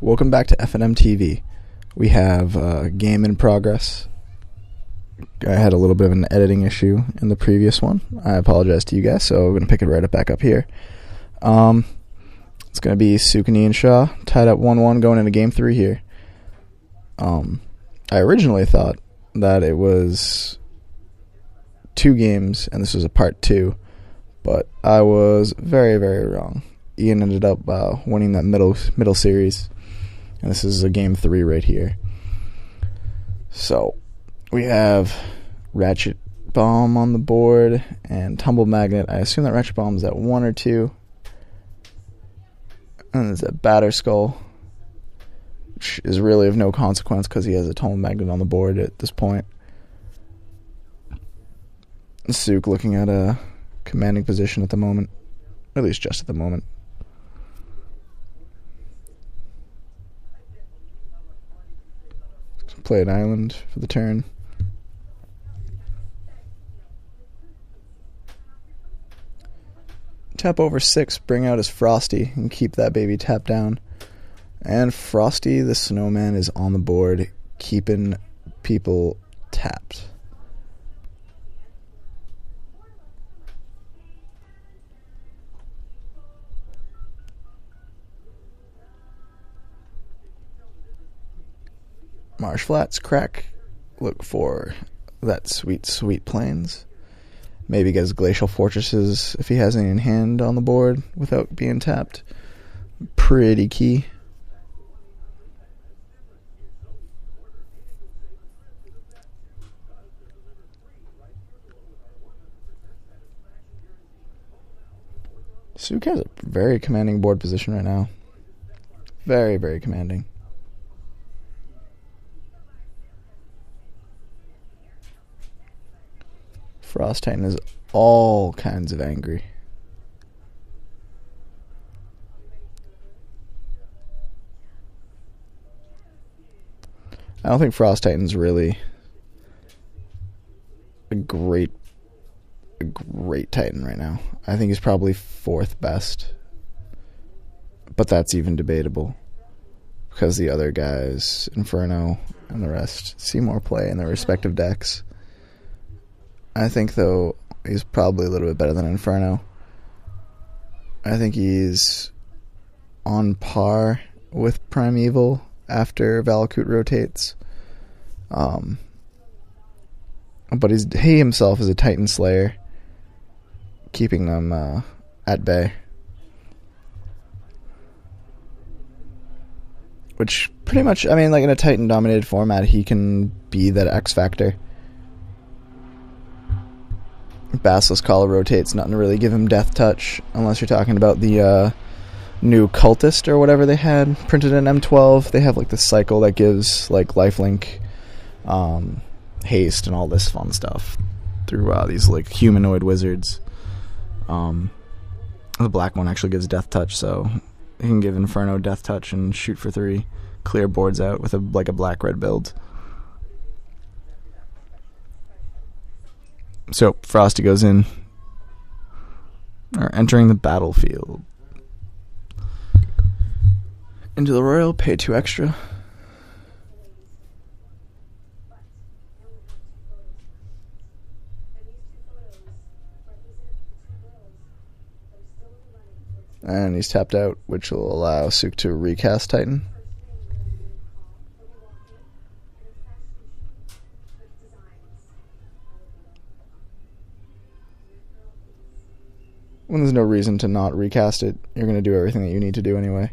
Welcome back to FNM TV. We have a game in progress. I had a little bit of an editing issue in the previous one. I apologize to you guys, so we're going to pick it right up back up here. It's going to be Souk and Shaw tied up 1-1 going into Game 3 here. I originally thought that it was 2 games and this was a part 2, but I was very, very wrong. Ian ended up winning that middle series, and this is a Game 3 right here. So we have Ratchet Bomb on the board and Tumble Magnet. I assume that Ratchet Bomb is at 1 or 2. And there's a Batter Skull, which is really of no consequence because he has a Tumble Magnet on the board at this point. Souk looking at a commanding position at the moment, at least just at the moment. Play an island for the turn. Tap over 6, bring out his Frosty, and keep that baby tapped down. And Frosty the Snowman is on the board, keeping people tapped. Marsh Flats, crack. Look for that sweet, sweet plains. Maybe gets Glacial Fortresses if he has any in hand on the board without being tapped. Pretty key. Souk has a very commanding board position right now. Very, very commanding. Frost Titan is all kinds of angry. I don't think Frost Titan's really a great Titan right now. I think he's probably 4th best. But that's even debatable, because the other guys, Inferno and the rest, see more play in their respective decks. I think, though, he's probably a little bit better than Inferno. I think he's on par with Primeval after Valakut rotates. But he himself is a Titan Slayer, keeping them at bay. Which pretty much, I mean, like in a Titan-dominated format, he can be that X factor. Basilisk Collar rotates, nothing to really give him Death Touch, unless you're talking about the new Cultist or whatever they had printed in M12. They have like this cycle that gives like lifelink, haste, and all this fun stuff through these like humanoid wizards. The black one actually gives Death Touch, so you can give Inferno Death Touch and shoot for 3, clear boards out with a black-red build. So Frosty goes in, or entering the battlefield. Into the Royal, pay 2 extra. And he's tapped out, which will allow Souk to recast Titan. When there's no reason to not recast it, you're going to do everything that you need to do anyway.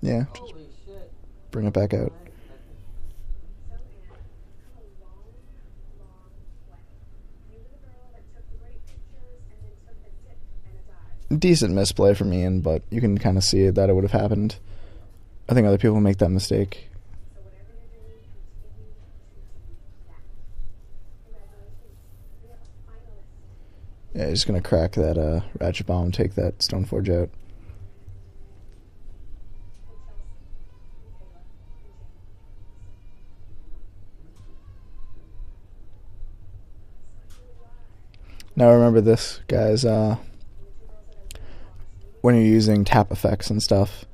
Yeah, just bring it back out. Decent misplay from Ian, but you can kind of see that it would have happened. I think other people make that mistake. Yeah, he's just going to crack that Ratchet Bomb, take that Stoneforge out. Now remember this, guys, when you're using tap effects and stuff,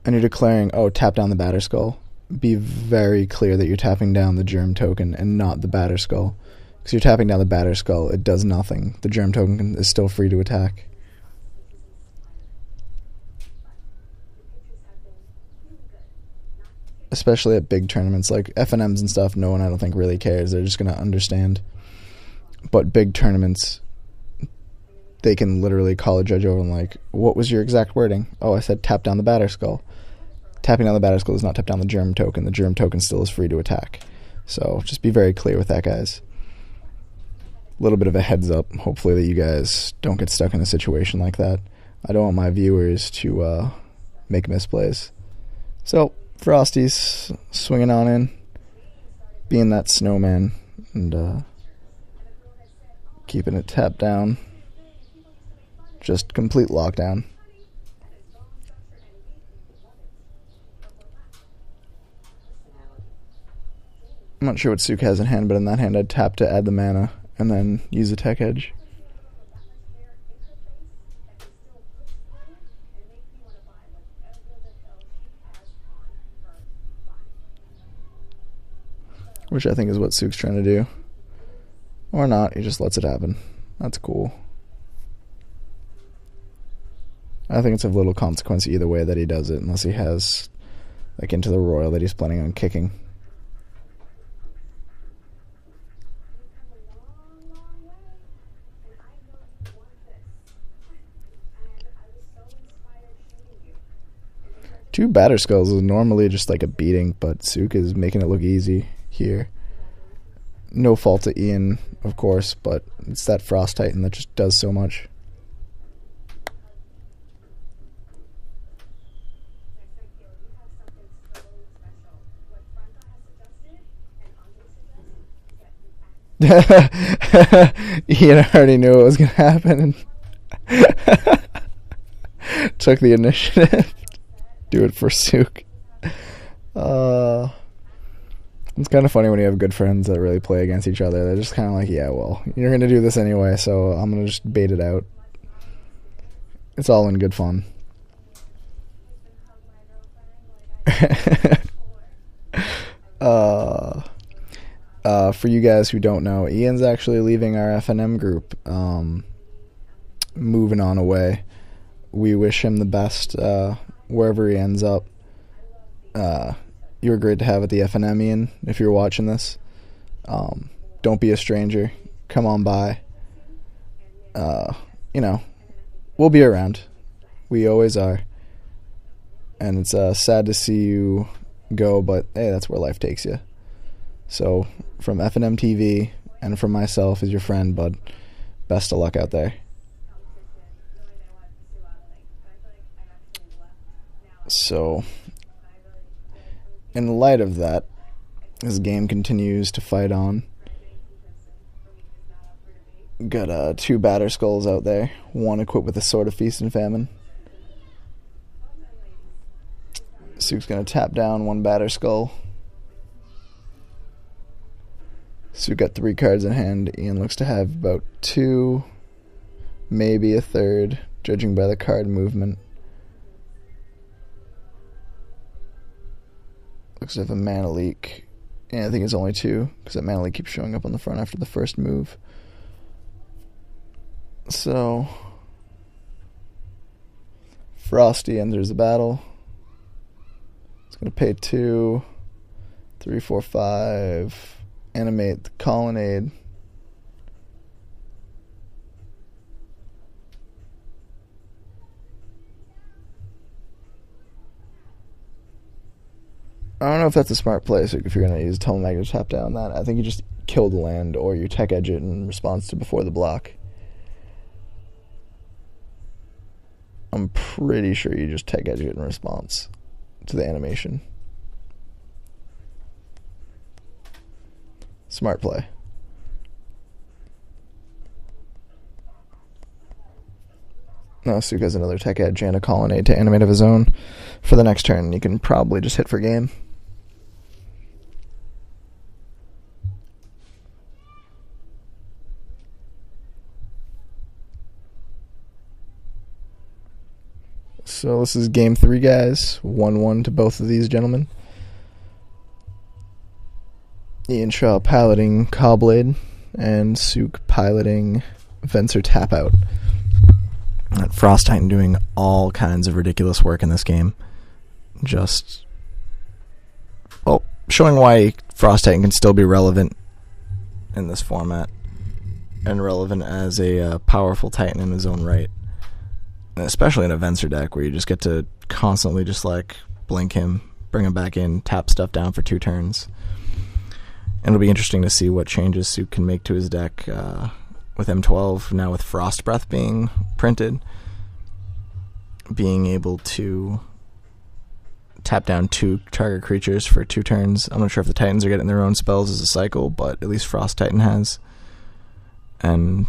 and you're declaring, oh, tap down the Batter Skull, be very clear that you're tapping down the Germ token and not the Batter Skull. Because you're tapping down the Batter Skull, it does nothing. The Germ token is still free to attack. Especially at big tournaments like FNMs and stuff, no one, I don't think, really cares. They're just going to understand. But big tournaments, they can literally call a judge over and like, what was your exact wording? Oh, I said tap down the Batter Skull. Tapping down the Batter Skull does not tap down the Germ token. The Germ token still is free to attack. So just be very clear with that, guys. A little bit of a heads up, hopefully, that you guys don't get stuck in a situation like that. I don't want my viewers to make misplays. So, Frosty's swinging on in, being that snowman, and keeping it tapped down. Just complete lockdown. I'm not sure what Souk has in hand, but in that hand I'd tap to add the mana, and then use the Tech Edge. Which I think is what Souk's trying to do. Or not, he just lets it happen. That's cool. I think it's of little consequence either way that he does it, unless he has, like, into the Royal that he's planning on kicking. Two Batter Skulls is normally just like a beating, but Souk is making it look easy here. No fault to Ian, of course, but it's that Frost Titan that just does so much. Ian already knew what was going to happen and took the initiative. Do it for Souk. It's kind of funny when you have good friends that really play against each other. They're just kind of like, yeah, well, you're going to do this anyway, so I'm going to just bait it out. It's all in good fun. For you guys who don't know, Ian's actually leaving our FNM group, moving on away. We wish him the best wherever he ends up. You were great to have at the FNM, Ian, if you're watching this. Don't be a stranger. Come on by. You know, we'll be around. We always are. And it's sad to see you go, but hey, that's where life takes you. So, from FNM TV and from myself as your friend, bud, best of luck out there. So, in light of that, this game continues to fight on. Got two Batter Skulls out there, one equipped with a Sword of Feast and Famine. Souk's going to tap down one Batter Skull. Souk got 3 cards in hand. Ian looks to have about 2, maybe a third, judging by the card movement. Looks to have a mana leak. And I think it's only 2, because that mana leak keeps showing up on the front after the first move. So, Frosty enters the battle. It's going to pay 2, 3, 4, 5. Animate the Colonnade. I don't know if that's a smart play, so if you're going to use Telemagnet tap down that, I think you just kill the land or you Tech Edge it in response to before the block. I'm pretty sure you just Tech Edge it in response to the animation. Smart play. Now Souk has another Tech Edge and a Colonnade to animate of his own for the next turn. You can probably just hit for game. So this is game 3, guys. 1-1 to both of these gentlemen. Ian Shaw piloting Cawblade, and Souk piloting Venser Tapout. Frost Titan doing all kinds of ridiculous work in this game. Just, well, showing why Frost Titan can still be relevant in this format, and relevant as a powerful Titan in his own right. Especially in a Venser deck where you just get to constantly just like blink him, bring him back in, tap stuff down for 2 turns. And it'll be interesting to see what changes Souk can make to his deck with M12, now with Frost Breath being printed. Being able to tap down 2 target creatures for 2 turns. I'm not sure if the Titans are getting their own spells as a cycle, but at least Frost Titan has. And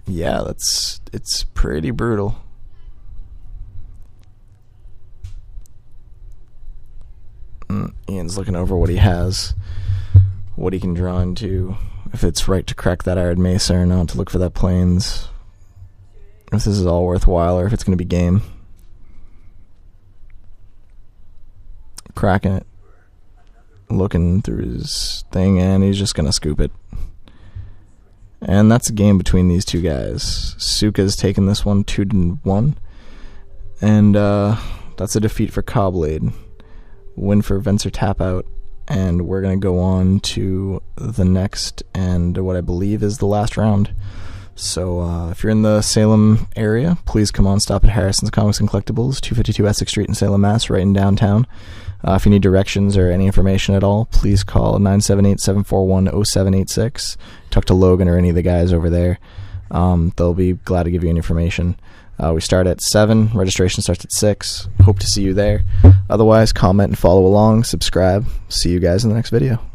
yeah, it's pretty brutal. Ian's looking over what he has, what he can draw into, if it's right to crack that Iron Mesa or not, to look for that Plains, if this is all worthwhile or if it's going to be game. Cracking it, looking through his thing, and he's just going to scoop it. And that's a game between these two guys. Souk has taken this one 2-1, and that's a defeat for Cawblade. Win for Venser Tapout, and we're going to go on to the next and what I believe is the last round. So if you're in the Salem area, please come on, stop at Harrison's Comics and Collectibles, 252 Essex Street in Salem, Mass, right in downtown. If you need directions or any information at all, please call 978-741-0786. Talk to Logan or any of the guys over there. They'll be glad to give you any information. We start at 7. Registration starts at 6. Hope to see you there. Otherwise, comment and follow along. Subscribe. See you guys in the next video.